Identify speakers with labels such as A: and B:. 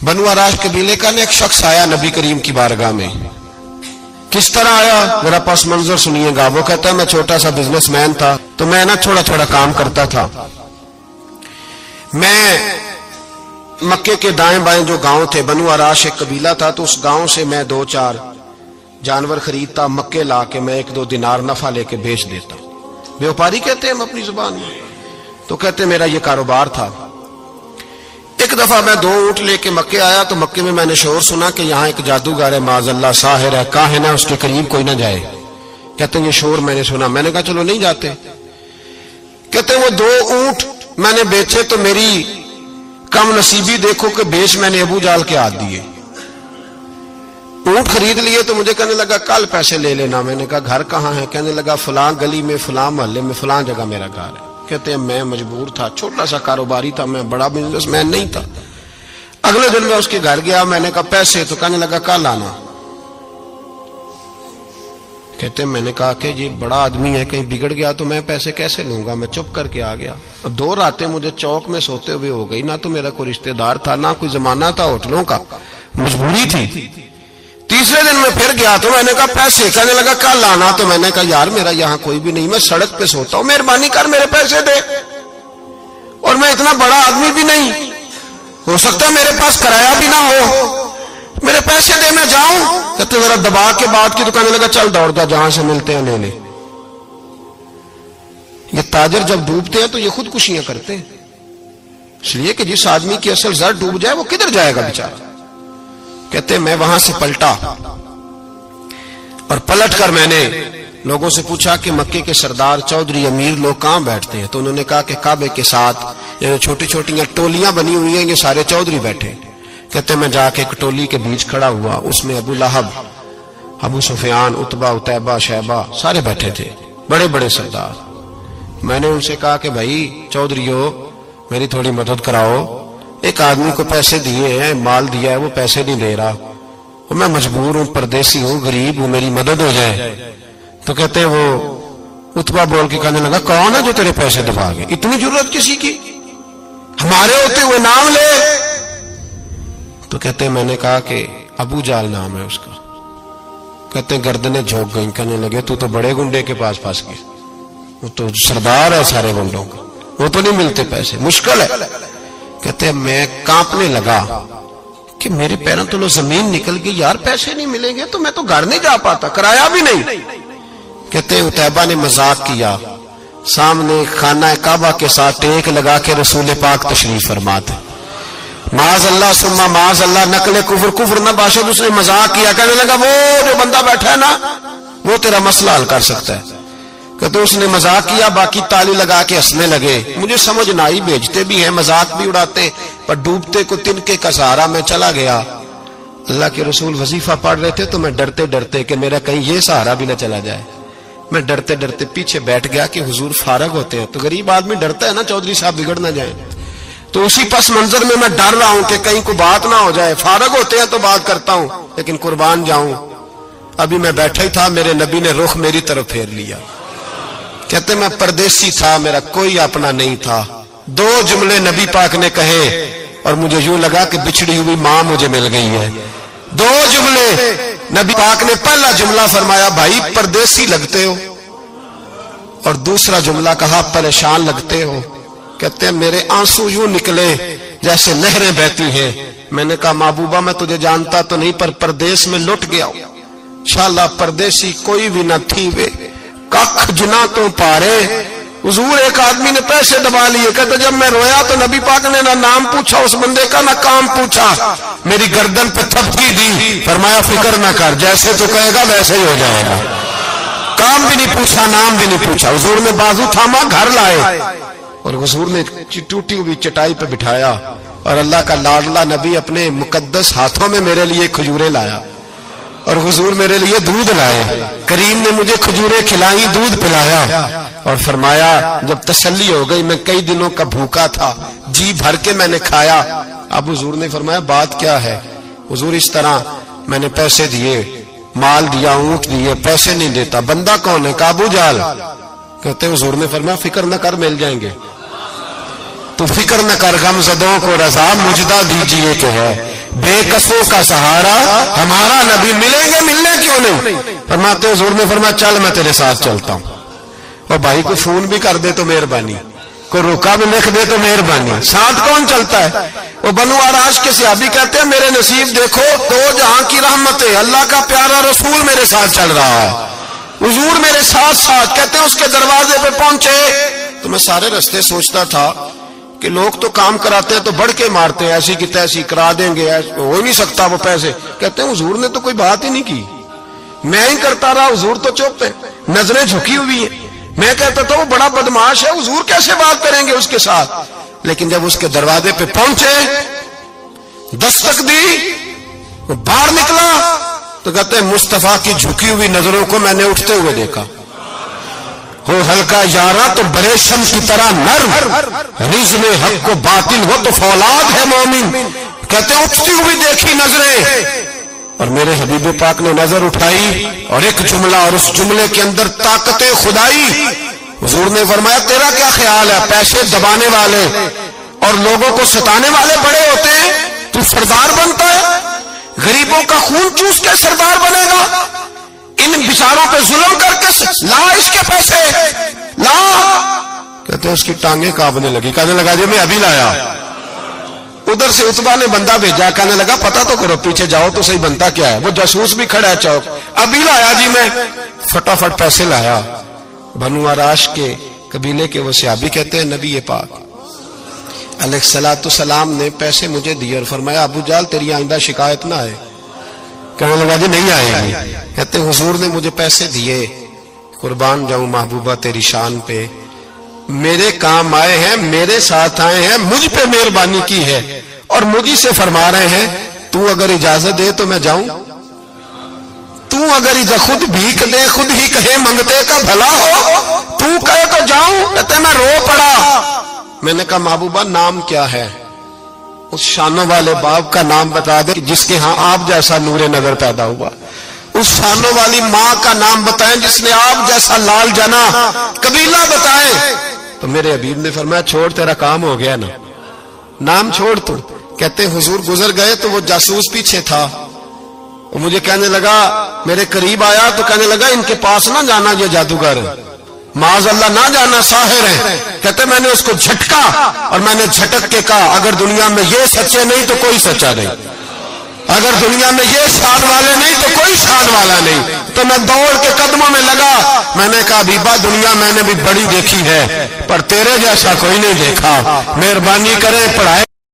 A: बनु आराश कबीले का एक शख्स आया नबी करीम की बारगाह में। किस तरह आया मेरा पस मंजर सुनिएगा। वो कहता है मैं छोटा सा बिजनेसमैन था, तो मैं ना थोड़ा थोड़ा काम करता था। मैं मक्के के दाएं बाएं जो गांव थे, बनु आराश एक कबीला था, तो उस गांव से मैं 2-4 जानवर खरीदता, मक्के ला के मैं 1-2 दिनार नफा लेके बेच देता। व्यापारी कहते हैं हम अपनी जुबान में, तो कहते मेरा ये कारोबार था। एक दफा मैं 2 ऊंट लेके मक्के आया, तो मक्के में मैंने शोर सुना कि यहाँ एक जादूगर है, माज़अल्लाह साहिर है, काहिन है, उसके करीब कोई ना जाए। कहते हैं ये शोर मैंने सुना। मैंने कहा चलो नहीं जाते। कहते वो 2 ऊंट मैंने बेचे तो मेरी कम नसीबी देखो कि बेच मैंने अबू जाल के हाथ दिए। ऊंट खरीद लिए तो मुझे कहने लगा कल पैसे ले लेना। मैंने कहा घर कहाँ है? कहने लगा फलां गली में, फलां मोहल्ले में, फलां जगह मेरा घर है। कहते हैं मैं मजबूर था, छोटा सा कारोबारी था, मैं बड़ा बिजनेसमैन नहीं था। अगले दिन मैं उसके घर गया, मैंने कहा पैसे, तो कहने लगा कल आना। कहते हैं मैंने कहा कि ये बड़ा आदमी है, कहीं बिगड़ गया तो मैं पैसे कैसे लूंगा। मैं चुप करके आ गया। 2 रातें मुझे चौक में सोते हुए हो गई। ना तो मेरा कोई रिश्तेदार था, ना कोई जमाना था होटलों का, मजबूरी थी। तीसरे दिन मैं फिर गया तो मैंने कहा पैसे, कहने लगा कल आना। तो मैंने कहा यार मेरा यहाँ कोई भी नहीं, मैं सड़क पे सोता हूँ, मेहरबानी कर मेरे पैसे दे। और मैं इतना बड़ा आदमी भी नहीं, हो सकता है मेरे पास किराया भी ना हो, मेरे पैसे दे मैं जाऊं। कहते जरा दबा के बात की। तो कहने लगा चल दौड़ जा, जहां से मिलते हैं ले ले। ये ताजर जब डूबते हैं तो ये खुदकुशियां करते हैं, इसलिए कि जिस आदमी की असल जर डूब जाए वो किधर जाएगा बेचारा। कहते मैं वहां से पलटा और पलट कर मैंने लोगों से पूछा कि मक्के के सरदार, चौधरी, अमीर लोग कहां बैठते हैं? तो उन्होंने कहा कि काबे के साथ ये छोटी छोटी टोलियां बनी हुई हैं, ये सारे चौधरी बैठे। कहते मैं जाके एक टोली के बीच खड़ा हुआ, उसमें अबू लहब, अबू सुफियान, उतबा, उतैबा, शैबा सारे बैठे थे, बड़े बड़े सरदार। मैंने उनसे कहा कि भाई चौधरीओ मेरी थोड़ी मदद कराओ, एक आदमी को पैसे दिए हैं, माल दिया है, वो पैसे नहीं दे रहा, और मैं मजबूर हूं, परदेसी हूं, गरीब हूं, मेरी मदद हो जाए। तो कहते वो उतबा बोल के कहने लगा कौन है जो तेरे पैसे दबा गए? इतनी जरूरत किसी की? हमारे होते हुए नाम ले। तो कहते मैंने कहा कि अबू जाल नाम है उसका। कहते गर्दनें झोंक गई। कहने लगे तू तो बड़े गुंडे के पास फंस गए, वो तो सरदार है सारे गुंडों का, वो तो नहीं मिलते पैसे, मुश्किल है। कहते मैं कांपने लगा कि मेरे पैरों तो जमीन निकल गई, यार पैसे नहीं मिलेंगे तो मैं तो घर नहीं जा पाता, किराया भी नहीं। कहते उतैबा ने मजाक किया, सामने खाना काबा के साथ टेक लगा के रसूल पाक तशरीफ फरमाते, माज अल्लाह सुम्मा माज अल्लाह, नकले कुफर, कुफर न बाशद। उसने मजाक किया, कहने लगा वो जो बंदा बैठा है ना वो तेरा मसला हल कर सकता है। कहते उसने मजाक किया, बाकी ताली लगा के हंसने लगे। मुझे समझ ना आई, भेजते भी हैं, मजाक भी उड़ाते, पर डूबते को तिनके का सहारा मैं चला गया। अल्लाह के रसूल वजीफा पढ़ रहे थे तो मैं डरते डरते कि मेरा कहीं ये सहारा भी ना चला जाए, मैं डरते डरते पीछे बैठ गया कि हुजूर फारग होते हैं। तो गरीब आदमी डरता है ना चौधरी साहब बिगड़ ना जाए, तो उसी पस मंजर में मैं डर रहा हूं कि कहीं को बात ना हो जाए। फारग होते हैं तो बात करता हूं, लेकिन कुर्बान जाऊं। अभी मैं बैठा ही था, मेरे नबी ने रुख मेरी तरफ फेर लिया। कहते मैं परदेसी था, मेरा कोई अपना नहीं था। 2 जुमले नबी पाक ने कहे और मुझे यूं लगा कि बिछड़ी हुई मां मुझे मिल गई है। 2 जुमले नबी पाक ने, पहला जुमला फरमाया भाई परदेसी लगते हो, और दूसरा जुमला कहा परेशान लगते हो। कहते हैं मेरे आंसू यूं निकले जैसे नहरें बहती हैं। मैंने कहा महबूबा मैं तुझे जानता तो नहीं, पर परदेश में लुट गया हूं। इंशाअल्लाह परदेसी कोई भी न थी वे, कख जुना तो पारे। हुजूर एक आदमी ने पैसे दबा लिए। कहते जब मैं रोया तो नबी पाक ने ना नाम पूछा उस बंदे का, ना काम पूछा, मेरी गर्दन पे थपकी दी, फरमाया फिक्र ना कर, जैसे तो कहेगा वैसे ही हो जाएगा। काम भी नहीं पूछा, नाम भी नहीं पूछा। हुजूर ने बाजू थामा, घर लाए, और हुजूर ने टूटी हुई चटाई पे बिठाया, और अल्लाह का लाडला नबी अपने मुकद्दस हाथों में मेरे लिए खजूरें लाया, और हुजूर मेरे लिए दूध लाए। करीम ने मुझे खजूरें खिलाई, दूध पिलाया, और फरमाया जब तसल्ली हो गई, मैं कई दिनों का भूखा था, जी भर के मैंने खाया। अब हुजूर ने फरमाया बात क्या है? हुजूर इस तरह मैंने पैसे दिए, माल दिया, ऊंट दिए, पैसे नहीं देता। बंदा कौन है? अबू जाल। कहते हुजूर ने फरमाया फिक्र न कर, मिल जाएंगे। तो फिक्र न कर, गमज़दों को रज़ा मुजदा दीजिए कि है। بے کسوں کا سہارا ہمارا نبی، ملیں گے ملنے کیوں نہیں؟ فرماتے حضور نے فرمایا چل میں تیرے ساتھ چلتا ہوں، اور بھائی کو فون بھی کر دے تو مہربانی، کوئی روکا بھی لکھ دے تو مہربانی، ساتھ کون چلتا ہے؟ وہ بنو آراش کے صحابی کہتے ہیں میرے نصیب دیکھو، دو جہاں کی رحمت ہے، اللہ کا پیارا رسول میرے ساتھ چل رہا ہے، حضور میرے ساتھ ساتھ۔ کہتے ہیں اس کے دروازے پہ پہنچے تو میں سارے رستے سوچتا تھا کہ لوگ تو کام کراتے ہیں تو بڑھ کے مارتے ہیں، ایسی کی تیسی کرا دیں گے، ہو ہی نہیں سکتا وہ پیسے۔ کہتے ہیں حضور نے تو کوئی بات ہی نہیں کی، میں ہی کرتا رہا، حضور تو چپ ہیں، نظریں جھکی ہوئی ہیں۔ میں کہتا تھا وہ بڑا بدماش ہے، حضور کیسے بات کریں گے اس کے ساتھ؟ لیکن جب اس کے دروازے پہ پہنچے، دستک دی، وہ باہر نکلا تو کہتے ہیں مصطفیٰ کی جھکی ہوئی نظروں کو میں نے اٹھتے ہوئے دیکھا۔ ہو ہلکا یارا تو بریشم کی طرح نرم، رزم حق کو باطل ہو تو فولاد ہے مومن۔ کہتے ہیں اٹھتی ہوئی دیکھی نظریں، اور میرے حبیب پاک نے نظر اٹھائی اور ایک جملہ، اور اس جملے کے اندر طاقت خدائی۔ حضور نے فرمایا تیرا کیا خیال ہے؟ پیسے دبانے والے اور لوگوں کو ستانے والے بڑے ہوتے ہیں، تو سردار بنتا ہے؟ غریبوں کا خون چوس کے سردار بنے گا؟ ان بیچاروں پہ ظلم کر کے لا اس کے پیسے لا۔ کہتے ہیں اس کی ٹانگیں کانپنے لگی، کہنے لگا جی میں ابھی لایا۔ ادھر سے عتبہ نے بندہ بھیجا، کہنے لگا پتہ تو کرو، پیچھے جاؤ تو صحیح بنتا کیا ہے۔ وہ جاسوس بھی کھڑا ہے چوک، ابھی لایا جی میں، فٹافٹ پیسے لایا۔ بنو آراش کے قبیلے کے وہ صحابی کہتے ہیں نبی پاک علیہ الصلوۃ والسلام نے پیسے مجھے دیے اور فرمایا ابو جال تیری آئندہ شکایت نہ آئے۔ کہنے لگا جی نہیں آئے گی۔ کہتے ہیں حضور نے مجھے پیسے دیے، قربان جاؤں محبوبہ تیری شان پہ، میرے کام آئے ہیں، میرے ساتھ آئے ہیں، مجھ پہ مہربانی کی ہے، اور مجھے سے فرما رہے ہیں تو اگر اجازت دے تو میں جاؤں، تو اگر خود بھیک دے، خود ہی کہے منگتے کا بھلا ہو، تو کہے تو جاؤں۔ کہتے میں رو پڑا۔ میں نے کہا محبوبہ نام کیا ہے؟ اس شانوں والے باپ کا نام بتا دے جس کے ہاں آپ جیسا نور نظر پیدا ہوا، اس شانوں والی ماں کا نام بتائیں جس نے آپ جیسا لال جنا، قبیلہ بتائیں۔ تو میرے حبیب نے فرمایا چھوڑ تیرا کام ہو گیا نا، نام چھوڑ تو۔ کہتے حضور گزر گئے تو وہ جاسوس پیچھے تھا، وہ مجھے کہنے لگا، میرے قریب آیا تو کہنے لگا ان کے پاس نہ جانا، یہ جادوگر معاذ اللہ نہ جانا، ساحر ہے۔ کہتے میں نے اس کو جھٹکا اور میں نے جھٹک کے کہا اگر دنیا میں یہ سچے نہیں تو کوئی سچا نہیں، اگر دنیا میں یہ شان والے نہیں تو کوئی شان والا نہیں۔ تو میں دوڑ کے قدموں میں لگا، میں نے کہا حبیبہ دنیا میں نے بھی بڑی دیکھی ہے پر تیرے جیسا کوئی نہیں دیکھا، مہربانی کرے پڑھائے